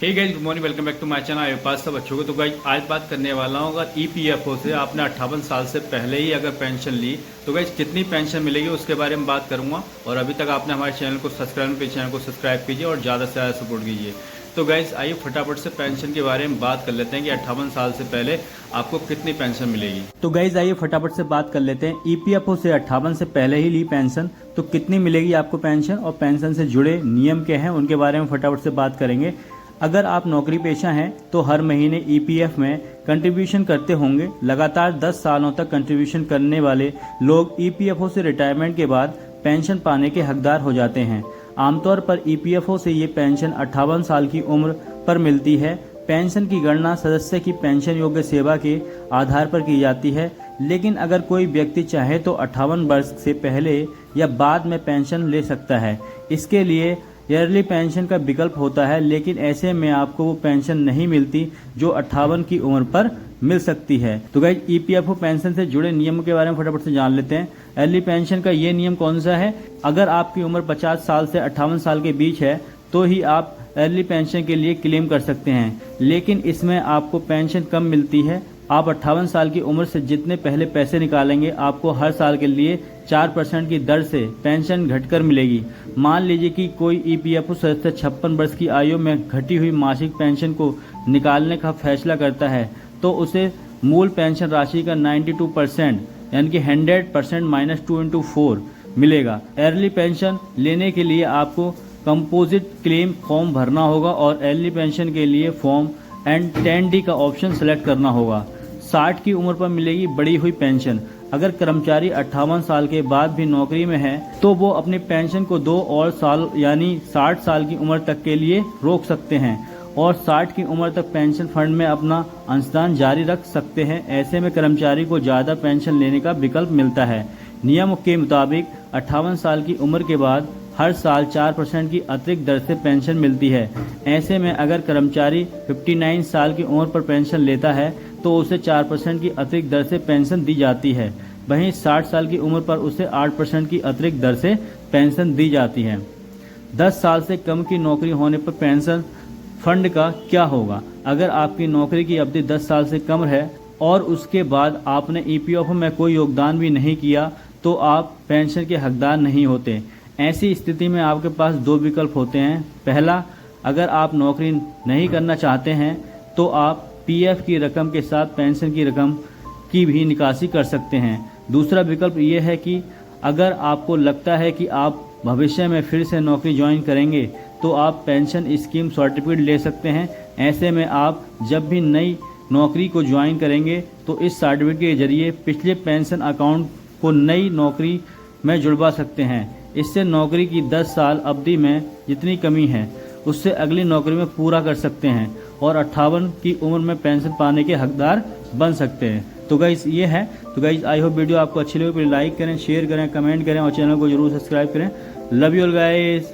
Hey guys, good morning, welcome back to my channel. पास सब बच्चों को तो गाइस आज बात करने वाला हूँ, अगर ईपीएफओ से आपने 58 साल से पहले ही अगर पेंशन ली तो गाइस कितनी पेंशन मिलेगी उसके बारे में बात करूंगा। और अभी तक आपने हमारे चैनल को सब्सक्राइब कीजिए और ज़्यादा से ज़्यादा सपोर्ट कीजिए। तो गाइस आइए फटाफट से पेंशन के बारे में बात कर लेते हैं कि 58 साल से पहले आपको कितनी पेंशन मिलेगी। तो गाइज आइए फटाफट से बात कर लेते हैं ईपीएफओ से 58 से पहले ही ली पेंशन तो कितनी मिलेगी आपको पेंशन, और पेंशन से जुड़े नियम क्या हैं उनके बारे में फटाफट से बात करेंगे। अगर आप नौकरी पेशा हैं तो हर महीने ईपीएफ में कंट्रीब्यूशन करते होंगे। लगातार 10 सालों तक कंट्रीब्यूशन करने वाले लोग ईपीएफओ से रिटायरमेंट के बाद पेंशन पाने के हकदार हो जाते हैं। आमतौर पर ईपीएफओ से ये पेंशन 58 साल की उम्र पर मिलती है। पेंशन की गणना सदस्य की पेंशन योग्य सेवा के आधार पर की जाती है, लेकिन अगर कोई व्यक्ति चाहे तो 58 वर्ष से पहले या बाद में पेंशन ले सकता है। इसके लिए ईयरली पेंशन का विकल्प होता है, लेकिन ऐसे में आपको वो पेंशन नहीं मिलती जो 58 की उम्र पर मिल सकती है। तो गाइस ईपीएफओ पेंशन से जुड़े नियमों के बारे में फटाफट से जान लेते हैं। अर्ली पेंशन का ये नियम कौन सा है? अगर आपकी उम्र 50 साल से 58 साल के बीच है तो ही आप अर्ली पेंशन के लिए क्लेम कर सकते हैं, लेकिन इसमें आपको पेंशन कम मिलती है। आप 58 साल की उम्र से जितने पहले पैसे निकालेंगे आपको हर साल के लिए 4% की दर से पेंशन घटकर मिलेगी। मान लीजिए कि कोई ईपीएफओ सदस्य 56 वर्ष की आयु में घटी हुई मासिक पेंशन को निकालने का फैसला करता है तो उसे मूल पेंशन राशि का 92% यानी कि 100% माइनस 2×4 मिलेगा। अर्ली पेंशन लेने के लिए आपको कंपोजिट क्लेम फॉर्म भरना होगा और अर्ली पेंशन के लिए फॉर्म एंड 10D का ऑप्शन सेलेक्ट करना होगा। 60 की उम्र पर मिलेगी बढ़ी हुई पेंशन। अगर कर्मचारी 58 साल के बाद भी नौकरी में है तो वो अपनी पेंशन को 2 और साल यानी 60 साल की उम्र तक के लिए रोक सकते हैं और 60 की उम्र तक पेंशन फंड में अपना अंशदान जारी रख सकते हैं। ऐसे में कर्मचारी को ज्यादा पेंशन लेने का विकल्प मिलता है। नियम के मुताबिक 58 साल की उम्र के बाद हर साल 4% की अतिरिक्त दर से पेंशन मिलती है। ऐसे में अगर कर्मचारी 59 साल की उम्र पर पेंशन लेता है तो उसे 4% की अतिरिक्त दर से पेंशन दी जाती है। वहीं 60 साल की उम्र पर उसे 8% की अतिरिक्त दर से पेंशन दी जाती है। 10 साल से कम की नौकरी होने पर पेंशन फंड का क्या होगा? अगर आपकी नौकरी की अवधि 10 साल से कम है और उसके बाद आपने ईपीएफओ में कोई योगदान भी नहीं किया तो आप पेंशन के हकदार नहीं होते। ऐसी स्थिति में आपके पास 2 विकल्प होते हैं। पहला, अगर आप नौकरी नहीं करना चाहते हैं तो आप पीएफ की रकम के साथ पेंशन की रकम की भी निकासी कर सकते हैं। दूसरा विकल्प ये है कि अगर आपको लगता है कि आप भविष्य में फिर से नौकरी ज्वाइन करेंगे तो आप पेंशन स्कीम सर्टिफिकेट ले सकते हैं। ऐसे में आप जब भी नई नौकरी को ज्वाइन करेंगे तो इस सर्टिफिकेट के जरिए पिछले पेंशन अकाउंट को नई नौकरी में जुड़वा सकते हैं। इससे नौकरी की 10 साल अवधि में जितनी कमी है उससे अगली नौकरी में पूरा कर सकते हैं और 58 की उम्र में पेंशन पाने के हकदार बन सकते हैं। तो गाइस ये है। तो गाइस आई होप वीडियो आपको अच्छी लगी, लाइक करें, शेयर करें, कमेंट करें और चैनल को जरूर सब्सक्राइब करें। Love you all guys.